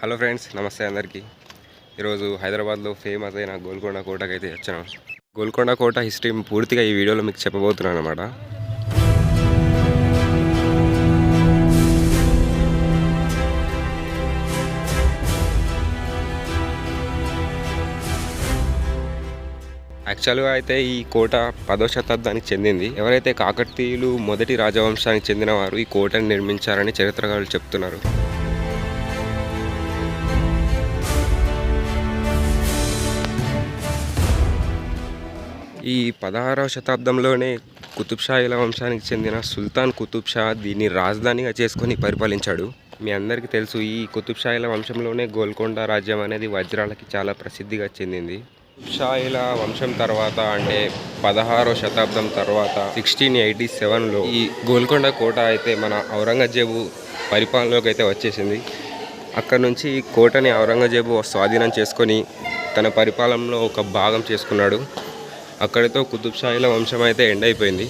Hello friends, నమస్తే అందరికీ. ఈరోజు హైదరాబాద్లో ఫేమస్ అయిన గోల్కొండ కోటకి అయితే వచ్చాను. గోల్కొండ కోట హిస్టరీ పూర్తిగా ఈ వీడియోలో మీకు చెప్పబోతున్నాను అనమాట. యాక్చువల్గా అయితే ఈ కోట 10వ శతాబ్దానికి చెందింది. ఎవరైతే కాకతీయులు మొదటి రాజవంశానికి చెందిన వారు ఈ కోటను నిర్మించారని చరిత్రకారులు చెప్తున్నారు. ఈ 16వ శతాబ్దంలోనే కుతుబ్షాహీల వంశానికి చెందిన సుల్తాన్ కుతుబ్ షా దీన్ని రాజధానిగా చేసుకొని పరిపాలించాడు. మీ అందరికీ తెలుసు, ఈ కుతుబ్షాహీల వంశంలోనే గోల్కొండ రాజ్యం అనేది వజ్రాలకి చాలా ప్రసిద్ధిగా చెందింది. కుతుబ్షాహీల వంశం తర్వాత అంటే 16వ శతాబ్దం తర్వాత 1687లో ఈ గోల్కొండ కోట అయితే మన ఔరంగజేబు పరిపాలనలోకి అయితే వచ్చేసింది. అక్కడ నుంచి ఈ కోటని ఔరంగజేబు స్వాధీనం చేసుకొని తన పరిపాలనలో ఒక భాగం చేసుకున్నాడు. అక్కడితో కుతుబ్షాహీల వంశం అయితే ఎండ్ అయిపోయింది.